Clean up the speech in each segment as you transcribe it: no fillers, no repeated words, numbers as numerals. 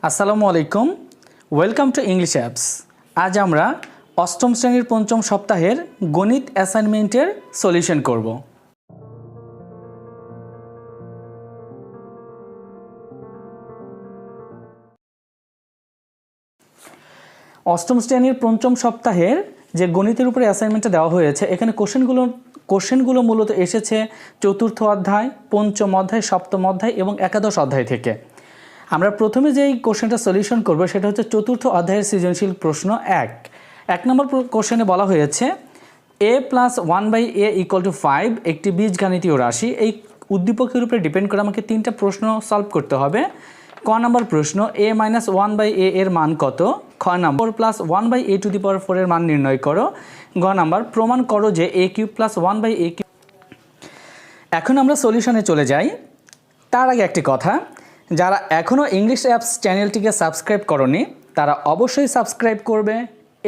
আসসালামু আলাইকুম, welcome to English apps. আজ আমরা অষ্টম শ্রেণীর পঞ্চম সপ্তাহের গণিত অ্যাসাইনমেন্টের সলিউশন করব। অষ্টম শ্রেণীর পঞ্চম সপ্তাহের যে গণিতের উপরে অ্যাসাইনমেন্টটা দেওয়া হয়েছে, এখানে কোশ্চেনগুলো মূলত এসেছে চতুর্থ অধ্যায়, পঞ্চম অধ্যায়, সপ্তম অধ্যায় এবং একাদশ অধ্যায় থেকে। আমরা প্রথমে যেই কোশ্চেনটা সলিউশন করব সেটা হচ্ছে চতুর্থ অধ্যায়ের সৃজনশীল প্রশ্ন এক নম্বর কোশ্চেনে বলা হয়েছে a + 1/a = 5 একটি বীজগাণিতীয় রাশি। এই উদ্দীপকের উপরে ডিপেন্ড করে আমাকে তিনটা প্রশ্ন সলভ করতে হবে। ক নম্বর প্রশ্ন a - 1/a এর মান কত। খ নম্বর + 1/a⁴ এর মান নির্ণয় করো। গ নম্বর প্রমাণ করো যে a³ + 1/a³। এখন আমরা সলিউশনে চলে যাই। তার আগে একটি কথা, যারা এখনও ইংলিশ অ্যাপস চ্যানেলটিকে সাবস্ক্রাইব করনি তারা অবশ্যই সাবস্ক্রাইব করবে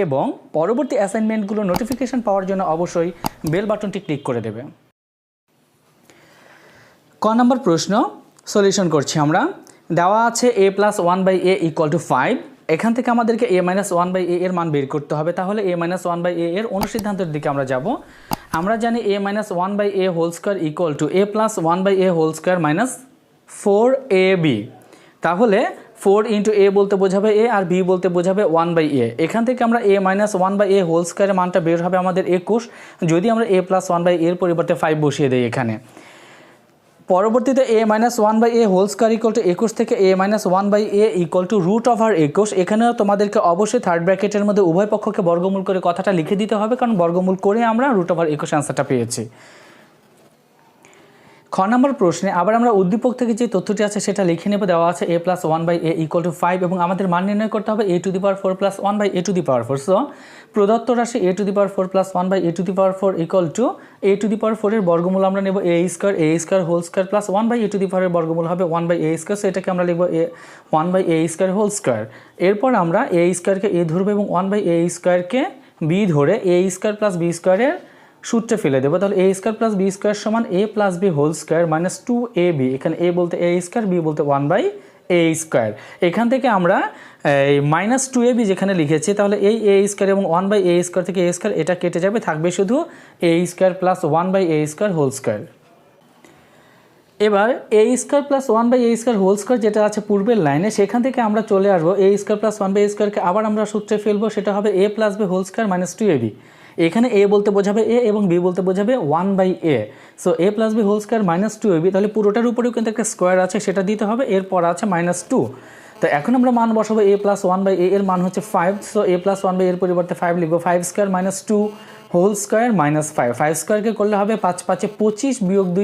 এবং পরবর্তী অ্যাসাইনমেন্টগুলো নোটিফিকেশন পাওয়ার জন্য অবশ্যই বেল বাটনটি ক্লিক করে দেবে। ক নম্বর প্রশ্ন সলিউশন করছি আমরা। দেওয়া আছে a + 1/a = 5। এখান থেকে আমাদেরকে a - 1/a এর মান বের করতে হবে। তাহলে a - 1/a এর অনুসিদ্ধান্তের দিকে আমরা যাব। আমরা জানি a - 1/a² = a + 1/a² - 4ab। তাহলে 4 × a বলতে বোঝাবে a আর b বলতে বোঝাবে 1/a। এখান থেকে আমরা a - 1/a² এর মানটা বের হবে আমাদের 21, যদি আমরা a + 1/a এর পরিবর্তে 5 বসিয়ে দেই এখানে। পরবর্তীতে a - 1/a² = 21 থেকে a - 1/a = √21। এখানেও তোমাদেরকে অবশ্যই থার্ড ব্র্যাকেটের মধ্যে উভয় পক্ষকে বর্গমূল করে কথাটা লিখে দিতে হবে, কারণ বর্গমূল করে আমরা √21 অ্যান্সারটা পেয়েছি। খ নম্বর প্রশ্নে আবার আমরা উদ্দীপক থেকে যে তথ্যটি আছে সেটা লিখে নেব। দেওয়া আছে a + 1/a = 5 এবং আমাদের মান নির্ণয় করতে হবে a⁴ + 1/a⁴। সো প্রদত্ত রাশি a⁴ + 1/a⁴ a⁴ এর বর্গমূল আমরা নেব a² + 1/a⁴ এর বর্গমূল হবে 1/a²। সো এটাকে আমরা লিখব 1/a²²। এরপর আমরা a² কে a ধরবো এবং 1/a² b ধরে a² + b² এর সূত্রে ফেলে দেবো। তাহলে a² + b² = a + b² - 2ab। এখানে a বলতে a², b বলতে 1/a²। এখান থেকে আমরা এই -2ab যেখানে লিখেছি, তাহলে এই a² এবং 1/a² থেকে a² এটা কেটে যাবে, থাকবে শুধু a² + 1/a²²। এবার a² + 1/a²² যেটা আছে পূর্বের লাইনে, সেখান থেকে আমরা চলে আসবো a² + 1/a² কে আবার আমরা সূত্রে ফেলবো, সেটা হবে a + b² - 2ab। এখানে a বলতে বোঝাবে a এবং b বলতে বোঝাবে 1/a। So a + b² - 2ab। তাহলে পুরোটার উপরেও কিন্তু একটা স্কোয়ার আছে, সেটা দিতে হবে। এরপর আছে -2। তো এখন আমরা মান বসাবো a + 1/a এর মান হচ্ছে 5। সো a + 1/a এর পরিবর্তে 5 লিখবো। 5² - 2² - 5। 5² করলে হবে 5 × 5 = 25 - 2² -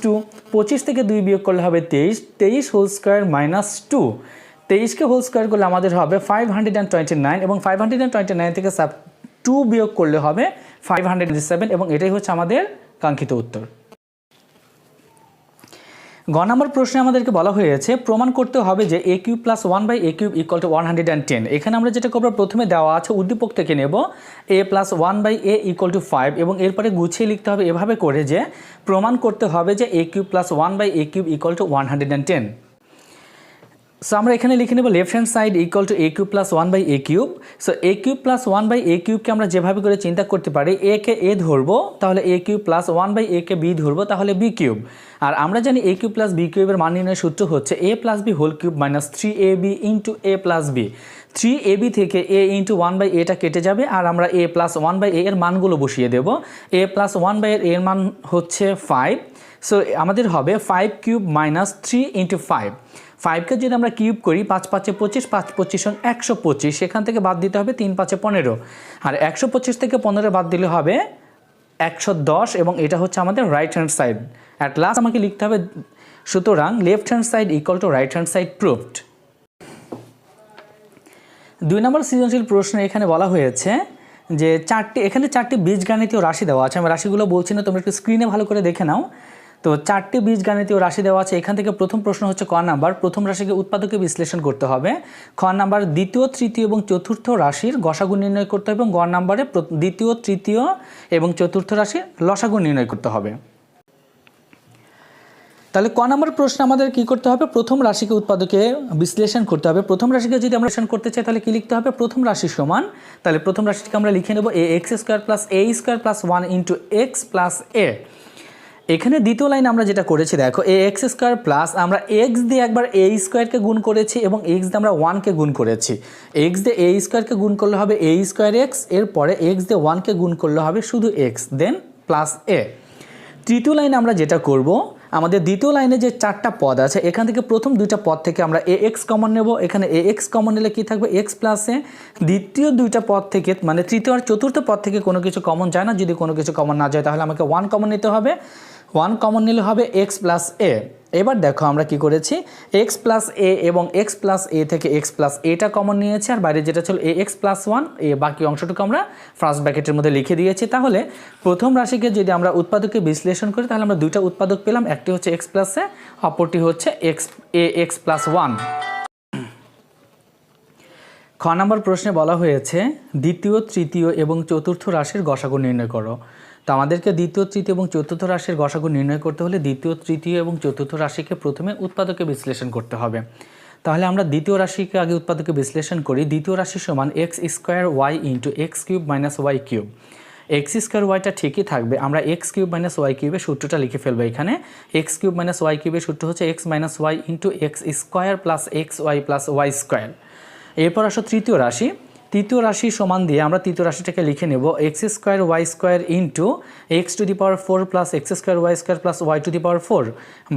2। 25 থেকে 2 বিয়োগ করলে হবে 23। 23² - 2। 23কে হোল স্কোয়ার করলে আমাদের হবে 529 এবং 529 থেকে 2 বিয়োগ করলে হবে 507 এবং এটাই হচ্ছে আমাদের কাঙ্ক্ষিত উত্তর। গ নম্বর প্রশ্নে আমাদেরকে বলা হয়েছে প্রমাণ করতে হবে যে a³ + 1/a³ = 110। এখানে আমরা যেটা করব, প্রথমে দেওয়া আছে উদ্দীপক থেকে নেব a + 1/a = 5 এবং এরপরে গুছিয়ে লিখতে হবে এভাবে করে যে প্রমাণ করতে হবে যে a³ + 1/a³ = 110। সো আমরা এখানে লিখে নেব left hand side = a³ + 1/a³। So a³ + 1/a³ আমরা যেভাবে করে চিন্তা করতে পারি, a কে a ধরবো, তাহলে a³ + 1/a কে b ধরবো, তাহলে b³। আর আমরা জানি a³ + b³ এর মান নির্ণয়ের সূত্র হচ্ছে a + b³ - 3ab × a + b। 3ab থেকে a × 1/a টা কেটে যাবে আর আমরা a + 1/a এর মানগুলো বসিয়ে দেব। a + 1/a এর মান হচ্ছে 5। সো আমাদের হবে 5³ - 3 × 5। 5কে যদি আমরা কিউব করি, 5 × 5 = 25, 5 × 25 = 125। সেখান থেকে বাদ দিতে হবে 3 × 5 = 15 আর 125 থেকে 15 বাদ দিলে হবে 110 এবং এটা হচ্ছে আমাদের right hand side. At last আমাকে লিখতে হবে, সুতরাং left hand side = right hand side proved. 2 নম্বর সৃজনশীল প্রশ্নে এখানে বলা হয়েছে যে এখানে চারটি বীজগাণিতীয় রাশি দেওয়া আছে। আমি রাশিগুলো বলছি না, তোমরা একটু স্ক্রিনে ভালো করে দেখে নাও। তো 4টি বীজগাণিতীয় রাশি দেওয়া আছে। এখান থেকে প্রথম প্রশ্ন হচ্ছে ক নাম্বার, প্রথম রাশিকে উৎপাদকে বিশ্লেষণ করতে হবে। খ নাম্বার দ্বিতীয়, তৃতীয় এবং চতুর্থ রাশির গসাগু নির্ণয় করতে হবে এবং গ নাম্বারে দ্বিতীয়, তৃতীয় এবং চতুর্থ রাশির লসাগু নির্ণয় করতে হবে। তাহলে ক নম্বর প্রশ্ন আমাদের কি করতে হবে, প্রথম রাশিকে উৎপাদকে বিশ্লেষণ করতে হবে। প্রথম রাশিকে যদি আমরা বিশ্লেষণ করতে চাই তাহলে কি লিখতে হবে, প্রথম রাশি সমান, তাহলে প্রথম রাশিকে আমরা লিখে নেব A X square plus A square plus 1 into X plus A. এখানে দ্বিতীয় লাইন আমরা যেটা করেছি দেখো, এ এক্স স্কোয়ার প্লাস আমরা এক্স দিয়ে একবার এ স্কোয়ারকে গুণ করেছি এবং এক্স দিয়ে আমরা 1কে গুণ করেছি। এক্স দিয়ে এ স্কোয়ারকে গুণ করলে হবে এ স্কোয়ার এক্স, এরপরে এক্স দিয়ে 1কে গুণ করলে হবে শুধু এক্স, দেন প্লাস এ। তৃতীয় লাইনে আমরা যেটা করব, আমাদের দ্বিতীয় লাইনে যে 4টা পদ আছে এখান থেকে প্রথম 2টা পদ থেকে আমরা এ এক্স কমন নেব। এখানে এ এক্স কমন নিলে কী থাকবে, এক্স প্লাস এ। দ্বিতীয় 2টা পদ থেকে মানে তৃতীয় আর চতুর্থ পদ থেকে কোনো কিছু কমন যায় না, যদি কোনো কিছু কমন না যায় তাহলে আমাকে 1 কমন নিতে হবে। 1 কমন নিলে হবে এক্স প্লাস এ। এবার দেখো আমরা কি করেছি, এক্স প্লাস এ এবং এক্স প্লাস এ থেকে এক্স প্লাস এটা কমন নিয়েছি, আর বাইরে যেটা ছিল এ এক্স প্লাস 1, এ বাকি অংশটুকু আমরা ফার্স্ট ব্র্যাকেটের মধ্যে লিখে দিয়েছি। তাহলে প্রথম রাশিকে যদি আমরা উৎপাদকে বিশ্লেষণ করি তাহলে আমরা 2টা উৎপাদক পেলাম, একটি হচ্ছে এক্স প্লাস এ, অপরটি হচ্ছে এক্স প্লাস 1। খ নম্বর প্রশ্নে বলা হয়েছে দ্বিতীয়, তৃতীয় এবং চতুর্থ রাশির গসাগু নির্ণয় করো। তো আমাদেরকে দ্বিতীয়, তৃতীয় এবং চতুর্থ রাশির গসাগু নির্ণয় করতে হলে দ্বিতীয়, তৃতীয় এবং চতুর্থ রাশিকে প্রথমে উৎপাদকে বিশ্লেষণ করতে হবে। তাহলে আমরা দ্বিতীয় রাশিকে আগে উৎপাদকে বিশ্লেষণ করি। দ্বিতীয় রাশি সমান X square Y into X cube minus Y cube. X square ওয়াইটা ঠিকই থাকবে, আমরা এক্স কিউব মাইনাস ওয়াই কিউবের সূত্রটা লিখে ফেলবো। এখানে এক্স কিউব মাইনাস ওয়াই কিউবের সূত্র হচ্ছে X minus Y into X square plus x Y plus Y square. এরপর আসো তৃতীয় রাশি। তৃতীয় রাশি সমান দিয়ে আমরা তৃতীয় রাশিটাকে লিখে নেব X square Y square into X to the power 4 plus x square Y square plus Y to the power 4।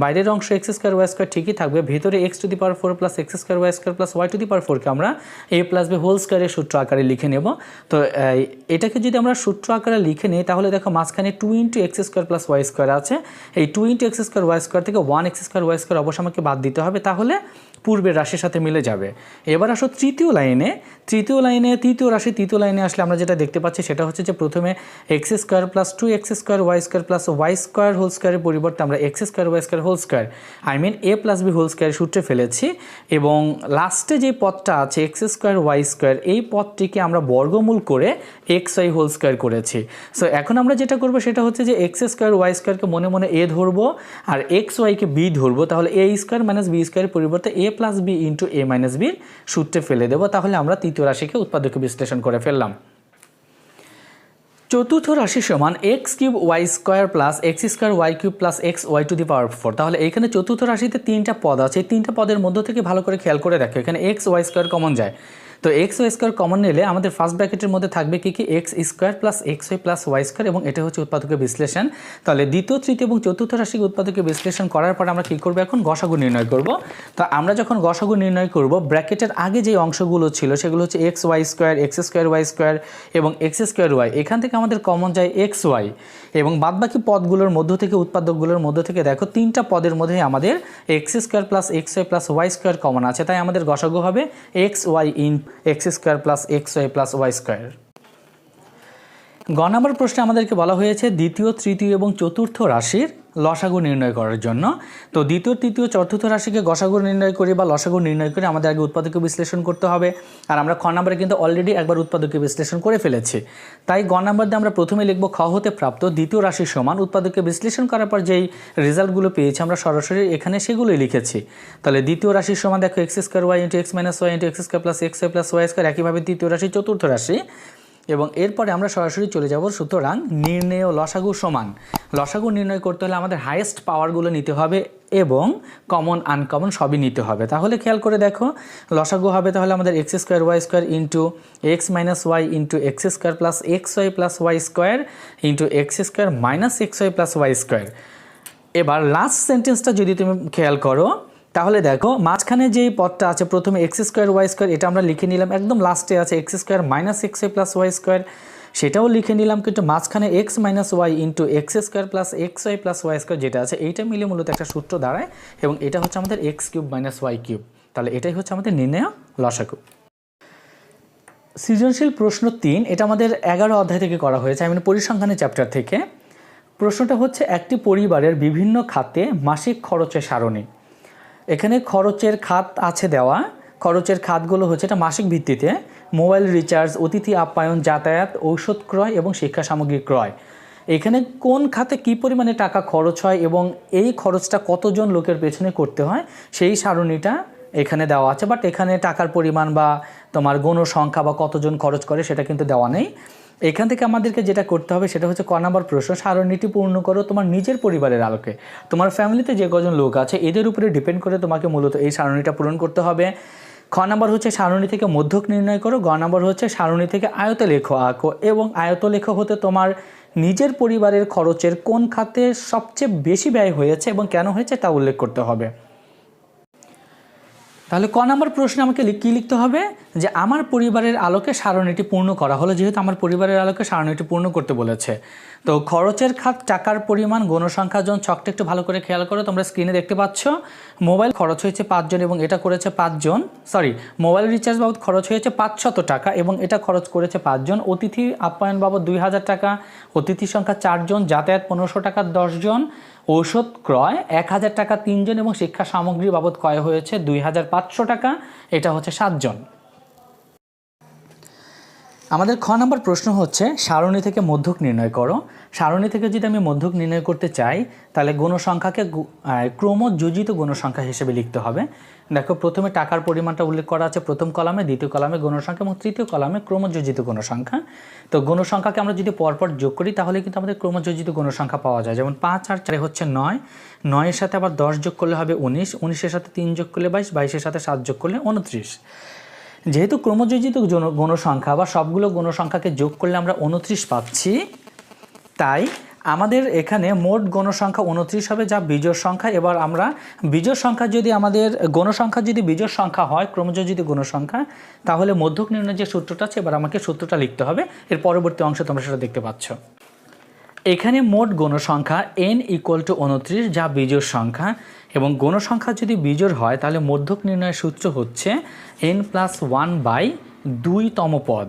বাইরের অংশ এক্স স্কোয়ার ওয়াই স্কোয়ার ঠিকই থাকবে, ভিতরে X to the power 4 plus x square Y square plus Y to the power 4কে আমরা A plus B whole স্কোয়ারের সূত্র আকারে লিখে নেব। তো এটাকে যদি আমরা সূত্র আকারে লিখে নিই তাহলে দেখো মাঝখানে 2 into X square plus Y square আছে। এই 2 into X square Y square থেকে 1 এক্স স্কোয়ার ওয়াই স্কোয়ার অবশ্য আমাকে বাদ দিতে হবে, তাহলে পূর্বের রাশির সাথে মিলে যাবে। এবার আসো তৃতীয় লাইনে। তৃতীয় লাইনে আসলে আমরা যেটা দেখতে পাচ্ছি সেটা হচ্ছে যে প্রথমে X square plus 2 X square Y square plus Y square whole স্কোয়ারের পরিবর্তে আমরা X square Y square whole square A plus B whole স্কোয়ার সূত্রে ফেলেছি, এবং লাস্টে যে পদটা আছে এক্স স্কোয়ার ওয়াই স্কোয়ার এই পদটিকে আমরা বর্গমূল করে এক্স ওয়াই হোল স্কোয়ার করেছি। সো এখন আমরা যেটা করবো সেটা হচ্ছে যে এক্স স্কোয়ার ওয়াই স্কোয়ারকে মনে মনে এ ধরবো আর এক্স ওয়াইকে বি ধরবো, তাহলে এ স্কোয়ার মাইনাস বি স্কোয়ারের পরিবর্তে এ প্লাস বি ইন্টু এ মাইনাস বির সূত্রে ফেলে দেবো। তাহলে আমরা তৃতীয় রাশিকে উৎপাদকে বিশ্লেষণ করে ফেললাম। চতুর্থ রাশি সমান x cube y square plus x square y cube plus x y to the power 4। তাহলে এখানে চতুর্থ রাশিতে 3টা পদ আছে, এই 3টা পদের মধ্য থেকে ভালো করে খেয়াল করে দেখো এখানে এক্স ওয়াই স্কোয়ার কমন যায়। তো এক্স ওয়াই স্কোয়ার কমন নিলে আমাদের ফার্স্ট ব্র্যাকেটের মধ্যে থাকবে কি X square plus x Y plus Y square, এবং এটা হচ্ছে উৎপাদকের বিশ্লেষণ। তাহলে দ্বিতীয়, তৃতীয় এবং চতুর্থ রাশিকে উৎপাদকের বিশ্লেষণ করার পর আমরা কী করবো, এখন গসাগু নির্ণয় করব। তো আমরা যখন গসাগু নির্ণয় করব, ব্র্যাকেটের আগে যে অংশগুলো ছিল সেগুলো হচ্ছে X Y square, X square Y square এবং এক্স স্কোয়ার ওয়াই। এখান থেকে আমাদের কমন যায় এক্স ওয়াই, এবং বাদবাকি পদগুলোর মধ্য থেকে উৎপাদকগুলোর মধ্য থেকে দেখো 3টা পদের মধ্যে আমাদের X square plus x Y plus Y square common আছে, তাই আমাদের গসাগু হবে X Y in X square plus x Y plus Y square. গ নম্বর প্রশ্নে আমাদেরকে বলা হয়েছে দ্বিতীয়, তৃতীয় এবং চতুর্থ রাশির লসাগু নির্ণয় করার জন্য। তো দ্বিতীয়, তৃতীয়, চতুর্থ রাশিকে গসাগু নির্ণয় করি বা লসাগু নির্ণয় করে আমাদের আগে উৎপাদকে বিশ্লেষণ করতে হবে, আর আমরা খ নম্বরে কিন্তু অলরেডি একবার উৎপাদকে বিশ্লেষণ করে ফেলেছি। তাই গ নম্বর দিয়ে আমরা প্রথমে লিখব খ হতে প্রাপ্ত দ্বিতীয় রাশির সমান উৎপাদকে বিশ্লেষণ করার পর যেই রেজাল্টগুলো পেয়েছি আমরা সরাসরি এখানে সেগুলোই লিখেছি। তাহলে দ্বিতীয় রাশির সমান দেখো X square Y into X minus Y into X square plus x Y plus Y square. একইভাবে তৃতীয় রাশি, চতুর্থ রাশি, এবং এরপরে আমরা সরাসরি চলে যাব সুতরাং নির্ণেয় লসাগু সমান। লসাগু নির্ণয় করতে হলে আমাদের হাইয়েস্ট পাওয়ারগুলো নিতে হবে এবং কমন আনকমন সবই নিতে হবে। তাহলে খেয়াল করে দেখো লসাগু হবে তাহলে আমাদের X square Y square into X minus Y into X square plus x Y plus Y square into X square minus X Y plus Y square. এবার লাস্ট সেন্টেন্সটা যদি তুমি খেয়াল করো তাহলে দেখো মাঝখানে যেই পদটা আছে প্রথমে এক্স স্কোয়ার ওয়াই স্কোয়ার এটা আমরা লিখে নিলাম, একদম লাস্টে আছে X square minus X Y plus Y square, সেটাও লিখে নিলাম, কিন্তু মাঝখানে X minus Y into X square plus x Y plus Y square যেটা আছে এইটা মিলে মূলত একটা সূত্র দাঁড়ায়, এবং এটা হচ্ছে আমাদের X cube minus Y cube. তাহলে এটাই হচ্ছে আমাদের নির্ণেয় লসাগু। সৃজনশীল প্রশ্ন 3, এটা আমাদের 11 অধ্যায় থেকে করা হয়েছে, আমি পরিসংখ্যানের চ্যাপ্টার থেকে। প্রশ্নটা হচ্ছে একটি পরিবারের বিভিন্ন খাতে মাসিক খরচের সারণী। এখানে খরচের খাত আছে দেওয়া, খরচের খাতগুলো হচ্ছে এটা মাসিক ভিত্তিতে মোবাইল রিচার্জ, অতিথি আপ্যায়ন, যাতায়াত, ঔষধ ক্রয় এবং শিক্ষা সামগ্রী ক্রয়। এখানে কোন খাতে কী পরিমাণে টাকা খরচ হয় এবং এই খরচটা কতজন লোকের পেছনে করতে হয় সেই সারণীটা এখানে দেওয়া আছে, বাট এখানে টাকার পরিমাণ বা তোমার গণসংখ্যা বা কতজন খরচ করে সেটা কিন্তু দেওয়া নেই। এখান থেকে আমাদেরকে যেটা করতে হবে সেটা হচ্ছে ক নম্বর প্রশ্ন, সারণীটি পূর্ণ করো তোমার নিজের পরিবারের আলোকে। তোমার ফ্যামিলিতে যে কজন লোক আছে এদের উপরে ডিপেন্ড করে তোমাকে মূলত এই সারণীটা পূরণ করতে হবে। খ নম্বর হচ্ছে সারণী থেকে মধ্যক নির্ণয় করো। গ নম্বর হচ্ছে সারণী থেকে আয়তলেখ আঁকো এবং আয়তলেখ হতে তোমার নিজের পরিবারের খরচের কোন খাতে সবচেয়ে বেশি ব্যয় হয়েছে এবং কেন হয়েছে তা উল্লেখ করতে হবে। তাহলে ক নম্বর প্রশ্নে আমাকে কী লিখতে হবে, যে আমার পরিবারের আলোকে সারণীটি পূর্ণ করা হলো, যেহেতু আমার পরিবারের আলোকে সারণীটি পূর্ণ করতে বলেছে। তো খরচের খাত, টাকার পরিমাণ, গণসংখ্যা জন, ছকটা একটু ভালো করে খেয়াল করো, তোমরা স্ক্রিনে দেখতে পাচ্ছ। মোবাইল খরচ হয়েছে 5 জন এবং এটা করেছে 5 জন, মোবাইল রিচার্জ বাবদ খরচ হয়েছে 500 টাকা এবং এটা খরচ করেছে 5 জন। অতিথি আপ্যায়ন বাবদ 2000 টাকা, অতিথি সংখ্যা 4 জন, যাতায়াত 1500 টাকা 10 জন, ঔষধ ক্রয় 1000 টাকা 3 জন এবং শিক্ষা সামগ্রী বাবদ ক্রয় হয়েছে 2500 টাকা, এটা হচ্ছে 7 জন। আমাদের খ নম্বর প্রশ্ন হচ্ছে সারণী থেকে মধ্যক নির্ণয় করো। সারণী থেকে যদি আমি মধ্যক নির্ণয় করতে চাই তাহলে গণসংখ্যাকে ক্রমযোজিত গণসংখ্যা হিসেবে লিখতে হবে। দেখো প্রথমে টাকার পরিমাণটা উল্লেখ করা আছে প্রথম কলামে, দ্বিতীয় কলামে গণসংখ্যা এবং তৃতীয় কলামে ক্রমযোজিত গণসংখ্যা। তো গণসংখ্যাকে আমরা যদি পরপর যোগ করি তাহলে কিন্তু আমাদের ক্রমযোজিত গণসংখ্যা পাওয়া যায়। যেমন 5 আর 4 হচ্ছে 9, 9-এর সাথে আবার 10 যোগ করলে হবে 19, 19-এর সাথে 3 যোগ করলে 22, 22-এর সাথে 7 যোগ করলে 29। যেহেতু ক্রমযোজিত গণসংখ্যা বা সবগুলো গণসংখ্যাকে যোগ করলে আমরা 29 পাচ্ছি, তাই আমাদের এখানে মোট গণসংখ্যা 29 হবে, যা বিজোড় সংখ্যা। এবার আমরা বিজোড় সংখ্যা যদি আমাদের গণসংখ্যা যদি বিজোড় সংখ্যা হয়, ক্রমযোজিত গণসংখ্যা, তাহলে মধ্যক নির্ণয়ের যে সূত্রটা আছে এবার আমাকে সূত্রটা লিখতে হবে। এর পরবর্তী অংশে তোমরা সেটা দেখতে পাচ্ছ। এখানে মোট গণসংখ্যা n = 29, যা বিজোড় সংখ্যা, এবং গণসংখ্যা যদি বিজোড় হয় তাহলে মধ্যক নির্ণয়ের সূত্র হচ্ছে n+1/2তম পদ।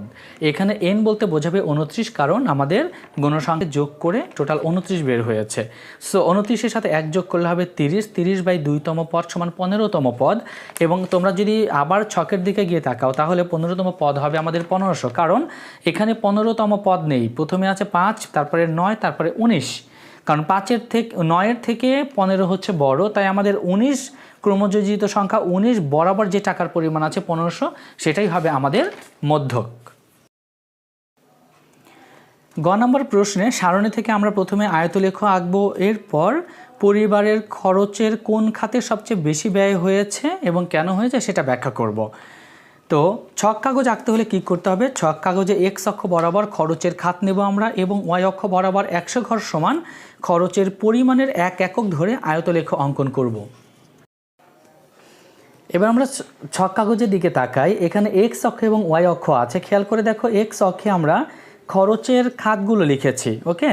এখানে n বলতে বোঝাবে 29, কারণ আমাদের গণসংখ্যা যোগ করে টোটাল 29 বের হয়েছে। সো 29-এর সাথে 1 যোগ করলে হবে 30, 30/2তম পদ সমান 15তম পদ। এবং তোমরা যদি আবার ছকের দিকে গিয়ে তাকাও তাহলে 15তম পদ হবে আমাদের 1500, কারণ এখানে 15তম পদ নেই। প্রথমে আছে 5, তারপরে 9, তারপরে 19, কারণ 9-এর থেকে 15 হচ্ছে বড়, তাই আমাদের 19 ক্রমযোজিত সংখ্যা 19 বরাবর যে টাকার পরিমাণ আছে 1500, সেটাই হবে আমাদের মধ্যক। গ নম্বর প্রশ্নে সারণী থেকে আমরা প্রথমে আয়তলেখ আঁকবো, এরপর পরিবারের খরচের কোন খাতে সবচেয়ে বেশি ব্যয় হয়েছে এবং কেন হয়েছে সেটা ব্যাখ্যা করব। তো ছক কাগজ আঁকতে হলে কী করতে হবে, ছক কাগজে এক্স অক্ষ বরাবর খরচের খাত নেব আমরা এবং ওয়াই অক্ষ বরাবর 100 ঘর সমান খরচের পরিমাণের 1 একক ধরে আয়তলেখ অঙ্কন করব। এবার আমরা ছক কাগজের দিকে তাকাই। এখানে এক্স অক্ষ এবং ওয়াই অক্ষ আছে, খেয়াল করে দেখো। এক্স অক্ষে আমরা খরচের খাতগুলো লিখেছি, ওকে,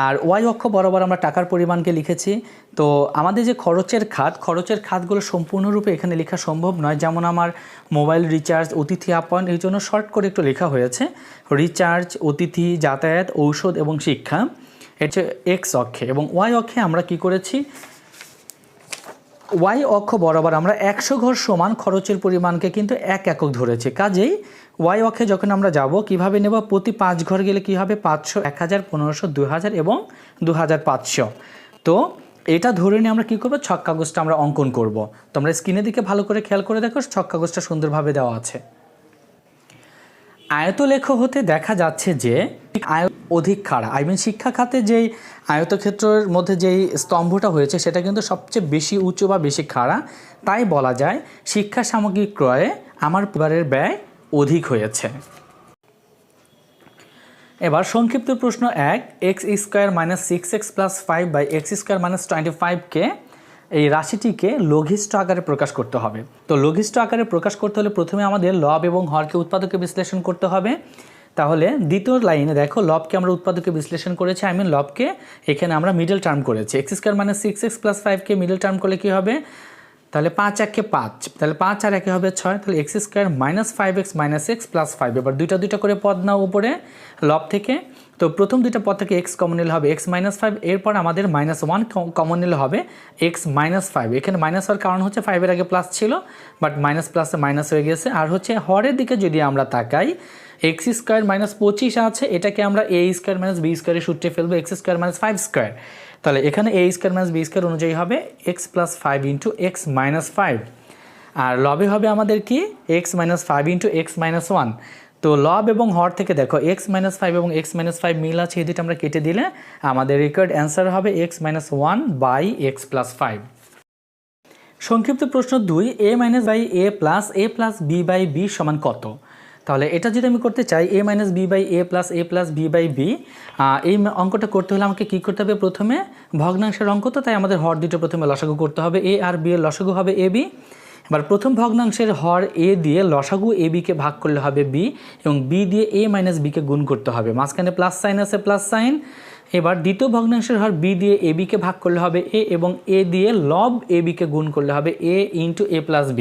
আর ওয়াই অক্ষ বরাবর আমরা টাকার পরিমাণকে লিখেছি। তো আমাদের যে খরচের খাতগুলো সম্পূর্ণরূপে এখানে লেখা সম্ভব নয়। যেমন আমার মোবাইল রিচার্জ, অতিথি আপ্যায়ন, এই জন্য শর্ট করে একটু লেখা হয়েছে রিচার্জ, অতিথি, যাতায়াত, ঔষধ এবং শিক্ষা। এটা হচ্ছে এক্স অক্ষে। এবং ওয়াই অক্ষে আমরা কি করেছি, ওয়াই অক্ষ বরাবর আমরা 100 ঘর সমান খরচের পরিমাণকে কিন্তু 1 একক ধরেছি। কাজেই ওয়াই অক্ষে যখন আমরা যাব কিভাবে নেব, প্রতি 5 ঘর গেলে কি হবে, 500, 1000, 1500, 2000 এবং 2500। তো এটা ধরে নিয়ে আমরা কি করব, ছক কাগজটা আমরা অঙ্কন করব। তোমরা স্ক্রিনের দিকে ভালো করে খেয়াল করে দেখো, ছক কাগজটা সুন্দরভাবে দেওয়া আছে। আয়তলেখ হতে দেখা যাচ্ছে যে অধিক খাড়া, শিক্ষা খাতে যেই আয়তক্ষেত্রের মধ্যে যেই স্তম্ভটা হয়েছে সেটা কিন্তু সবচেয়ে বেশি উঁচু বা বেশি খাড়া, তাই বলা যায় শিক্ষা সামগ্রী ক্রয়ে আমার পরিবারের ব্যয় অধিক হয়েছে। এবার সংক্ষিপ্ত প্রশ্ন 1, x² - 6x + 5/x² - 25কে এই রাশিটিকে লঘিষ্ঠ আকারে প্রকাশ করতে হবে। তো লঘিষ্ঠ আকারে প্রকাশ করতে হলে প্রথমে আমাদের লব এবং হরকে উৎপাদকে বিশ্লেষণ করতে হবে। তাহলে দ্বিতীয় লাইনে দেখো, লবকে আমরা উৎপাদকে বিশ্লেষণ করেছি, লবকে এখানে আমরা মিডল টার্ম করেছি। x² - 6x + 5কে মিডল টার্ম করলে কী হবে, তাহলে 5 1 5, তাহলে 5 আর 1 হবে 6, তাহলে x² - 5x - x + 5। এবার দুইটা করে পদ নাও উপরে লব থেকে, তো প্রথম দুইটা পদ থেকে এক্স কমন নিলে হবে x-5, এরপর আমাদের -1 কমন নিলে হবে x-5। এখানে মাইনাস হওয়ার কারণ হচ্ছে 5-এর আগে প্লাস ছিল, বাট মাইনাস প্লাসে মাইনাস হয়ে গেছে। আর হচ্ছে হরের দিকে যদি আমরা তাকাই, x² - 25 আছে, এটাকে আমরা a² - b² এর সূত্রে ফেলবো, x² - 5²। তাহলে এখানে a² - b² অনুযায়ী হবে x + 5 × x-5, আর লবে হবে আমাদের কি x-5 × x-1। তো লব এবং হর থেকে দেখো x-5 এবং x-5 মিল আছে, এই দুটো আমরা কেটে দিলে আমাদের রিকোয়ার্ড অ্যান্সার হবে x-1/x + 5। সংক্ষিপ্ত প্রশ্ন 2, a - a + b/b সমান কত? তাহলে এটা যদি আমি করতে চাই a - b/a + b/b, এই অঙ্কটা করতে হলে আমাকে কী করতে হবে? প্রথমে ভগ্নাংশের অঙ্ক, তো তাই আমাদের হর দুটো প্রথমে লসাগু করতে হবে। a আর b এর লসাগু হবে ab। এবার প্রথম ভগ্নাংশের হর a দিয়ে লসাগু ab কে ভাগ করলে হবে b, এবং b দিয়ে a - b কে গুণ করতে হবে, মাঝখানে প্লাস সাইন আছে, প্লাস সাইন। এবার দ্বিতীয় ভগ্নাংশের হর b দিয়ে ab কে ভাগ করলে হবে a, এবং a দিয়ে লব ab কে গুণ করলে হবে a × a + b।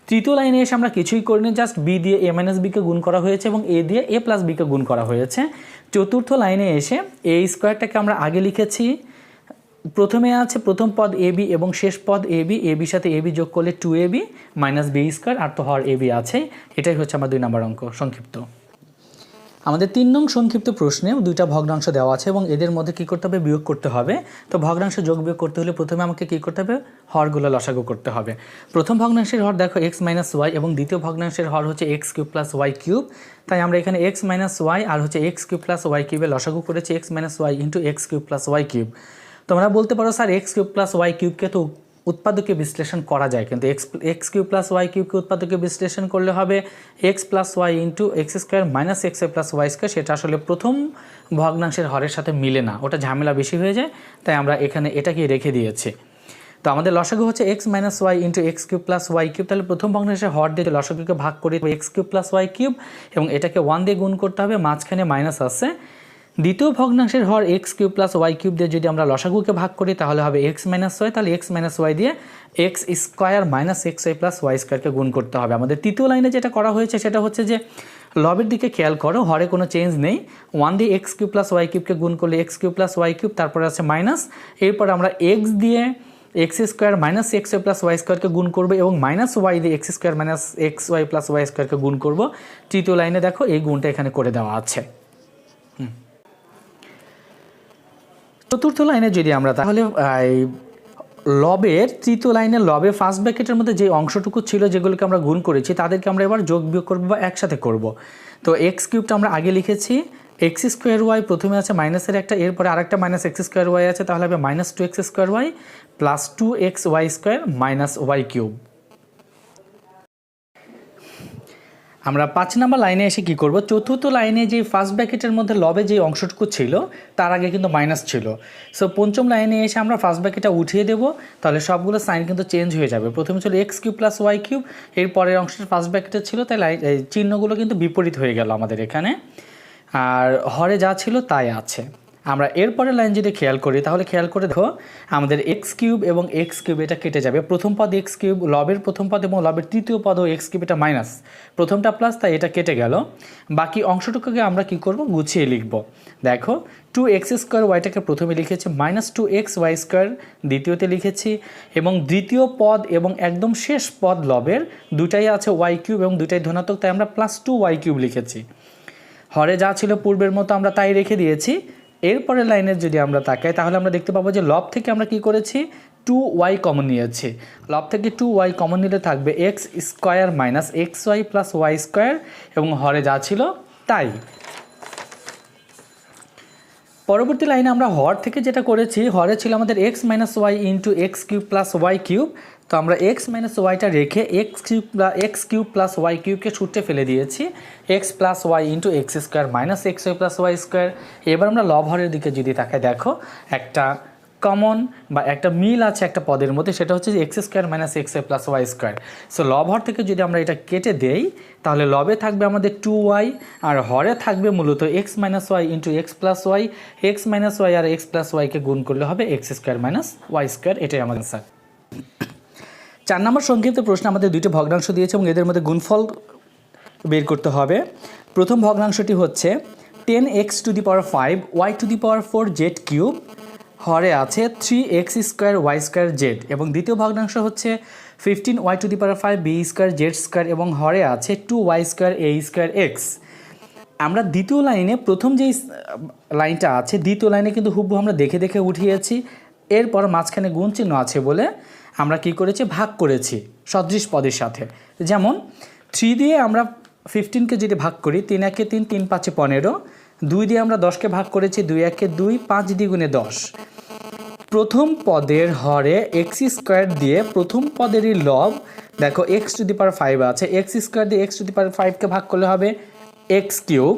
তৃতীয় লাইনে এসে আমরা কিছুই করিনি, জাস্ট b দিয়ে a - b কে গুণ করা হয়েছে এবং a দিয়ে a + b কে গুণ করা হয়েছে। চতুর্থ লাইনে এসে a² আমরা আগে লিখেছি, প্রথমে আছে প্রথম পদ ab এবং শেষ পদ ab, ab সাথে ab যোগ করলে 2ab - b², আর তো হর ab আছে। এটাই হচ্ছে আমার 2 নম্বর অঙ্ক সংক্ষিপ্ত। আমাদের 3 নং সংক্ষিপ্ত প্রশ্নে দুইটা ভগ্নাংশ দেওয়া আছে এবং এদের মধ্যে কী করতে হবে? বিয়োগ করতে হবে। তো ভগ্নাংশ যোগ বিয়োগ করতে হলে প্রথমে আমাকে কী করতে হবে? হরগুলো লসাগু করতে হবে। প্রথম ভগ্নাংশের হর দেখো x - y, এবং দ্বিতীয় ভগ্নাংশের হর হচ্ছে x³ + y³। তাই আমরা এখানে x - y আর হচ্ছে x³ + y³ এর লসাগু করেছি x - y × x³ + y³। তোমরা বলতে পারো স্যার x³ + y³ তো উৎপাদকে বিশ্লেষণ করা যায়, কিন্তু x³ + y³ কে উৎপাদকে বিশ্লেষণ করলে হবে x + y × x² - xy + y²। সেটা আসলে প্রথম ভগ্নাংশের হরের সাথে মিলে না, ওটা ঝামেলা বেশি হয়ে যায়, তাই আমরা এখানে এটাকে রেখে দিয়েছি। তো আমাদের লসাগু হচ্ছে x - y × x³ + y³। তাহলে প্রথম ভগ্নাংশের হর দিয়ে লসাগুকে ভাগ করে x³ + y³ এবং এটাকে 1 দিয়ে গুণ করতে হবে, মাঝখানে মাইনাস আছে। দ্বিতীয় ভগ্নাংশের হর x³ + y³ দিয়ে যদি আমরা লসাগুকে ভাগ করি তাহলে হবে x - y, তাহলে x - y দিয়ে x² - xy + y² কে গুণ করতে হবে। আমাদের তৃতীয় লাইনে যেটা করা হয়েছে সেটা হচ্ছে যে লবের দিকে খেয়াল করো, হরে কোনো চেঞ্জ নেই, 1 দিয়ে x³ + y³ কে গুণ করলে x³ + y³, তারপরে আছে মাইনাস, এরপর আমরা x দিয়ে x² - xy + y² কে গুণ করবো এবং -y দিয়ে x² - xy + y² কে গুণ করব। তৃতীয় লাইনে দেখো এই গুণটা এখানে করে দেওয়া আছে। চতুর্থ লাইনে যদি আমরা তাহলে লবের তৃতীয় লাইনের লবে ফার্স্ট ব্র্যাকেটের মধ্যে যে অংশটুকু ছিল যেগুলোকে আমরা গুণ করেছি তাদেরকে আমরা এবার যোগ বিয়োগ করবো বা একসাথে করব। তো x³ আমরা আগে লিখেছি, x² প্রথমে আছে মাইনাসের একটা, এরপরে আরেকটা -x² আছে, তাহলে হবে -2x² + 2xy² - y³। আমরা 5 নম্বর লাইনে এসে কি করব? চতুর্থ লাইনে যে ফার্স্ট ব্র্যাকেটের মধ্যে লবে যে অংশটুকু ছিল তার আগে কিন্তু মাইনাস ছিল, সো পঞ্চম লাইনে এসে আমরা ফার্স্ট ব্র্যাকেটটা উঠিয়ে দেব, তাহলে সবগুলো সাইন কিন্তু চেঞ্জ হয়ে যাবে। প্রথমে ছিল x³ + y³, এর পরের অংশটা ফার্স্ট ব্র্যাকেটের ছিল, তাই চিহ্নগুলো কিন্তু বিপরীত হয়ে গেল আমাদের এখানে, আর হরে যা ছিল তাই আছে। আমরা এরপরের লাইন যদি খেয়াল করি তাহলে খেয়াল করে দেখো আমাদের x³ এবং x³ এটা কেটে যাবে, প্রথম পদ x³, লবের প্রথম পদ এবং লবের তৃতীয় পদও x³ এটা মাইনাস, প্রথমটা প্লাস, তাই এটা কেটে গেল। বাকি অংশটুকুকে আমরা কি করব? গুছিয়ে লিখব। দেখো 2x² ওয়াইটাকে প্রথমে লিখেছি, -2xy² দ্বিতীয়তে লিখেছি, এবং দ্বিতীয় পদ এবং একদম শেষ পদ লবের দুটাই আছে y³ এবং দুটাই ধনাত্মক, তাই আমরা +2y³ লিখেছি। হরে যা ছিল পূর্বের মতো আমরা তাই রেখে দিয়েছি। এরপরের লাইনের যদি আমরা তাকাই তাহলে আমরা দেখতে পাবো যে লব থেকে আমরা কি করেছি? 2y কমন নিয়েছি। লব থেকে 2y কমন নিলে থাকবে x² - xy + y² এবং হরে যা ছিল তাই। পরবর্তী লাইনে আমরা হর থেকে যেটা করেছি, হরে ছিল আমাদের x - y × x³ + y³, তো আমরা x - yটা রেখে x³ + y³ কে সূত্রে ফেলে দিয়েছি x + y × x² - xy + y²। এবার আমরা লব হরের দিকে যদি তাকাই, দেখো একটা কমন বা একটা মিল আছে একটা পদের মধ্যে, সেটা হচ্ছে যে x² - xy + y²। সো লব হর থেকে যদি আমরা এটা কেটে দেই তাহলে লবে থাকবে আমাদের 2y আর হরে থাকবে মূলত x - y × x + y, x - y আর x + y কে গুণ করলে হবে x² - y²। এটাই আমাদের স্যার। 4 নম্বর সংক্ষিপ্ত প্রশ্ন আমাদের দুইটি ভগ্নাংশ দিয়েছে এবং এদের মধ্যে গুণফল বের করতে হবে। প্রথম ভগ্নাংশটি হচ্ছে 10x to the power 5 y to the power 4 z cube হরে আছে 3x square y square z, এবং দ্বিতীয় ভগ্নাংশ হচ্ছে 15y two the power 5 b square z square এবং হরে আছে 2y square a square x। আমরা দ্বিতীয় লাইনে প্রথম যেই লাইনটা আছে দ্বিতীয় লাইনে কিন্তু হুবহু আমরা দেখে দেখে উঠিয়েছি, এরপর মাঝখানে গুণ চিহ্ন আছে বলে আমরা কি করেছি, ভাগ করেছি সদৃশ পদের সাথে। যেমন 3 দিয়ে আমরা 15কে যদি ভাগ করি, 3 একে 3, 3 5 15, 2 দিয়ে আমরা 10কে ভাগ করেছি, 2 একে 2, 5 দ্বিগুণে 10। প্রথম পদের হরে এক্স স্কোয়ার দিয়ে প্রথম পদেরই লব, দেখো এক্স টু দি পাওয়ার 5 আছে, এক্স স্কোয়ার দিয়ে এক্স টু দি পাওয়ার 5কে ভাগ করলে হবে এক্স কিউব।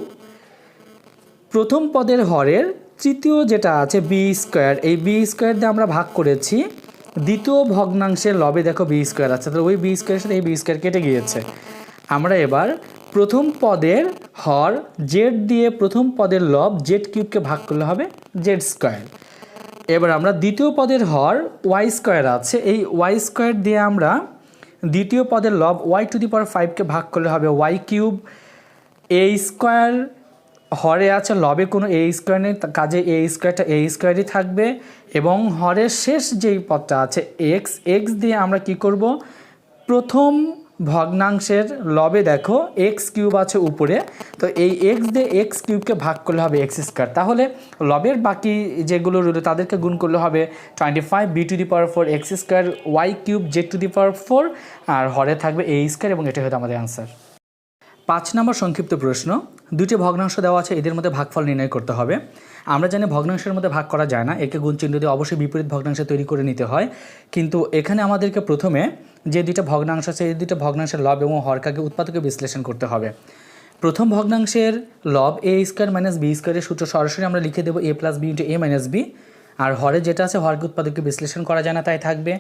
প্রথম পদের হরের তৃতীয় যেটা আছে বি স্কোয়ার, এই বি স্কোয়ার দিয়ে আমরা ভাগ করেছি দ্বিতীয় ভগ্নাংশের লবে, দেখো বি স্কোয়ার আছে, তাহলে ওই বি স্কোয়ারের সাথে এই বি স্কোয়ার কেটে গিয়েছে। আমরা এবার প্রথম পদের হর জেড দিয়ে প্রথম পদের লব জেড কিউবকে ভাগ করলে হবে জেড স্কোয়ার। এবার আমরা দ্বিতীয় পদের হর ওয়াই স্কোয়ার আছে, এই ওয়াই স্কোয়ার দিয়ে আমরা দ্বিতীয় পদের লব ওয়াই টু দি পাওয়ার 5কে ভাগ করলে হবে ওয়াই কিউব। এ স্কোয়ার হরে আছে, লবে কোনো এ স্কোয়ার নেই, কাজে এ স্কোয়ারটা এ স্কোয়ারই থাকবে, এবং হরের শেষ যেই পদটা আছে এক্স, এক্স দিয়ে আমরা কি করব, প্রথম ভগ্নাংশের লবে দেখো এক্স কিউব আছে উপরে, তো এই এক্স দিয়ে এক্স কিউবকে ভাগ করলে হবে এক্স স্কোয়ার। তাহলে লবের বাকি যেগুলো রইল তাদেরকে গুণ করলে হবে 25 b to the power 4 x square y cube z to the power 4, আর হরে থাকবে এ স্কোয়ার, এবং এটা হয়তো আমাদের আনসার। 5 নম্বর সংক্ষিপ্ত প্রশ্ন, দুটি ভগ্নাংশ দেওয়া আছে, এদের মধ্যে ভাগফল নির্ণয় করতে হবে। আমরা জানি ভগ্নাংশের মধ্যে ভাগ করা যায় না, একে গুণ চিহ্ন দিয়ে অবশ্যই বিপরীত ভগ্নাংশ তৈরি করে নিতে হয়, কিন্তু এখানে আমাদেরকে প্রথমে যে দুইটা ভগ্নাংশ আছে এই দুইটা ভগ্নাংশের লব এবং হরকাকে উৎপাদকে বিশ্লেষণ করতে হবে। প্রথম ভগ্নাংশের লব এ স্কোয়ার মাইনাস বি স্কোয়ারের সূত্র সরাসরি আমরা লিখে দেবো এ প্লাস বি ইন্টু এ মাইনাস বি, আর হরে যেটা আছে হরকে উৎপাদককে বিশ্লেষণ করা যায় না তাই থাকবে।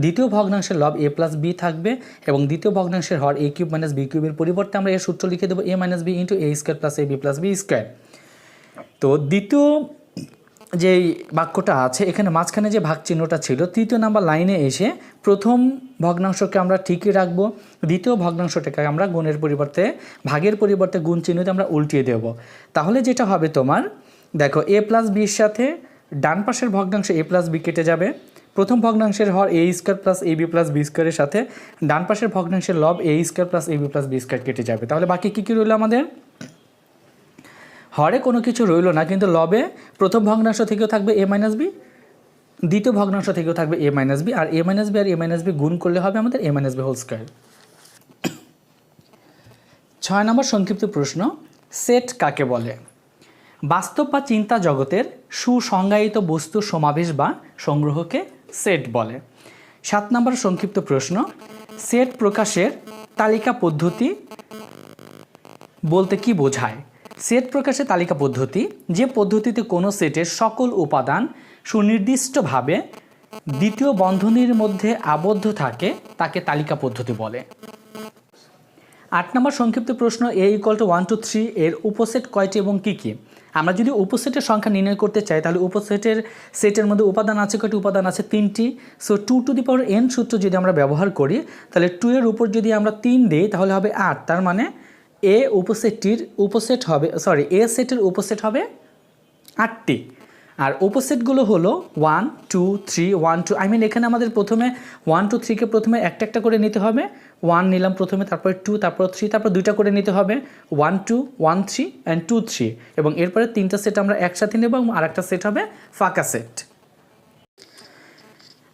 দ্বিতীয় ভগ্নাংশের লব এ প্লাস বি থাকবে, এবং দ্বিতীয় ভগ্নাংশের হর এ কিউব মাইনাস বি কিউবের পরিবর্তে আমরা এর সূত্র লিখে দেবো এ minus B into A square plus A B plus B square. তো দ্বিতীয় যেই বাক্যটা আছে এখানে মাঝখানে যে ভাগ চিহ্নটা ছিল, তৃতীয় নাম্বার লাইনে এসে প্রথম ভগ্নাংশকে আমরা ঠিকই রাখবো, দ্বিতীয় ভগ্নাংশটাকে আমরা গুণের পরিবর্তে ভাগের পরিবর্তে গুণ চিহ্নতে আমরা উল্টিয়ে দেব। তাহলে যেটা হবে তোমার দেখো এ প্লাস বির সাথে ডান পাশের ভগ্নাংশ এ প্লাস বি কেটে যাবে, প্রথম ভগ্নাংশের হর এ square plus A B plus B স্কোয়ারের সাথে ডান পাশের ভগ্নাংশের লব এ square plus A B plus B square কেটে যাবে। তাহলে বাকি কী কী রইল আমাদের, হরে কোনো কিছু রইল না, কিন্তু লবে প্রথম ভগ্নাংশ থেকেও থাকবে এ মাইনাস বি, দ্বিতীয় ভগ্নাংশ থেকেও থাকবে এ মাইনাস বি, আর এ মাইনাস বি আর এ মাইনাস বি গুণ করলে হবে আমাদের এ মাইনাস বি হোল স্কোয়ার। 6 নম্বর সংক্ষিপ্ত প্রশ্ন, সেট কাকে বলে? বাস্তব বা চিন্তা জগতের সুসংজ্ঞায়িত বস্তুর সমাবেশ বা সংগ্রহকে সেট বলে। 7 নম্বর সংক্ষিপ্ত প্রশ্ন, সেট প্রকাশের তালিকা পদ্ধতি বলতে কি বোঝায়? সেট প্রকাশের তালিকা পদ্ধতি যে পদ্ধতিতে কোনো সেটের সকল উপাদান সুনির্দিষ্টভাবে দ্বিতীয় বন্ধনীর মধ্যে আবদ্ধ থাকে তাকে তালিকা পদ্ধতি বলে। 8 নম্বর সংক্ষিপ্ত প্রশ্ন, এ ইকুয়াল টু 1 2 3 এর উপসেট কয়টি এবং কী কী? আমরা যদি উপসেটের সংখ্যা নির্ণয় করতে চাই তাহলে সেটের মধ্যে উপাদান আছে কয়টি? উপাদান আছে 3টি। So 2 two the power n সূত্র যদি আমরা ব্যবহার করি তাহলে 2 এর উপর যদি আমরা 3 দিই তাহলে হবে 8, তার মানে এ সেটের উপসেট হবে 8টি, আর উপসেটগুলো হলো 1 2 3 1 2, এখানে আমাদের প্রথমে 1 2 3কে প্রথমে একটা একটা করে নিতে হবে, 1 নিলাম প্রথমে, তারপরে 2, তারপর 3, তারপর দুইটা করে নিতে হবে, 1 2 1 3 অ্যান্ড 2 3, এবং এরপরে 3টা সেট আমরা একসাথে নেব এবং আরেকটা সেট হবে ফাঁকা সেট।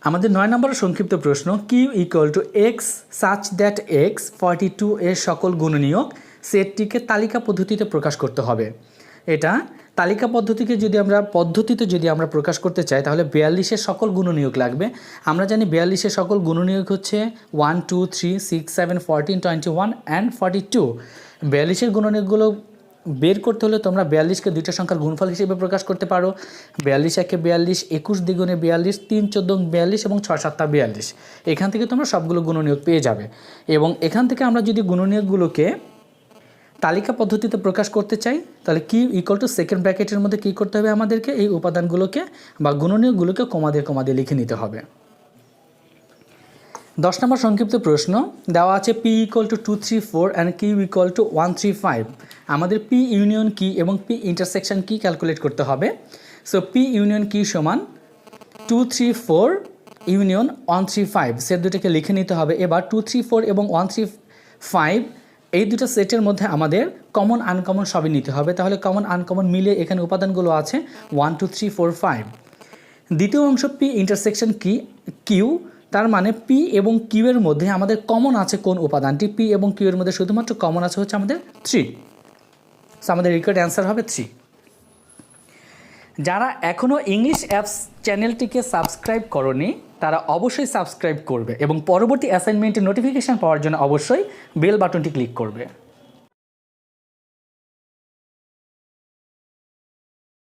আমাদের 9 নম্বরের সংক্ষিপ্ত প্রশ্ন, Q equal to X such that X 42 এর সকল গুণনীয়ক সেটটিকে তালিকা পদ্ধতিতে প্রকাশ করতে হবে। এটা তালিকা পদ্ধতিতে যদি আমরা প্রকাশ করতে চাই তাহলে 42-এর সকল গুণনীয়ক লাগবে। আমরা জানি 42-এর সকল গুণনীয়ক হচ্ছে 1 2 3 6 7 14 21 অ্যান্ড 42। 42-এর গুণনীয়কগুলো বের করতে হলে তোমরা 42কে দুইটা সংখ্যার গুণফল হিসেবে প্রকাশ করতে পারো। 42 একে 42, 21 দ্বিগুণে 42, 3 14 42 এবং 6 7 42। এখান থেকে তোমরা সবগুলো গুণনীয়ক পেয়ে যাবে, এবং এখান থেকে আমরা যদি গুণনীয়কগুলোকে তালিকা পদ্ধতিতে প্রকাশ করতে চাই তাহলে কিউ ইকুয়াল টু সেকেন্ড ব্র্যাকেটের মধ্যে কী করতে হবে, আমাদেরকে এই উপাদানগুলোকে বা গুণনীয়কগুলোকে কমা দিয়ে লিখে নিতে হবে। 10 নম্বর সংক্ষিপ্ত প্রশ্ন দেওয়া আছে P = 2 3 4 অ্যান্ড Q = 1 3 5। আমাদের P ইউনিয়ন কি এবং P ইন্টারসেকশন কি ক্যালকুলেট করতে হবে। সো P ইউনিয়ন কি সমান 2 3 4 ইউনিয়ন 1 3 5, সেট দুটোকে লিখে নিতে হবে। এবার 2 3 4 এবং 1 3 5 এই দুটো সেটের মধ্যে আমাদের কমন আনকমন সবই নিতে হবে। তাহলে কমন আনকমন মিলে এখানে উপাদানগুলো আছে 1 2 3 4 5। দ্বিতীয় অংশ P ইন্টারসেকশন কি কিউ, তার মানে P এবং Q এর মধ্যে আমাদের কমন আছে কোন উপাদানটি। P এবং Q এর মধ্যে শুধুমাত্র কমন আছে হচ্ছে আমাদের 3। সো আমাদের রিকোয়ার্ড অ্যান্সার হবে 3। যারা এখনও ইংলিশ অ্যাপস চ্যানেলটিকে সাবস্ক্রাইব করনি তারা অবশ্যই সাবস্ক্রাইব করবে এবং পরবর্তী অ্যাসাইনমেন্টের নোটিফিকেশান পাওয়ার জন্য অবশ্যই বেল বাটনটি ক্লিক করবে।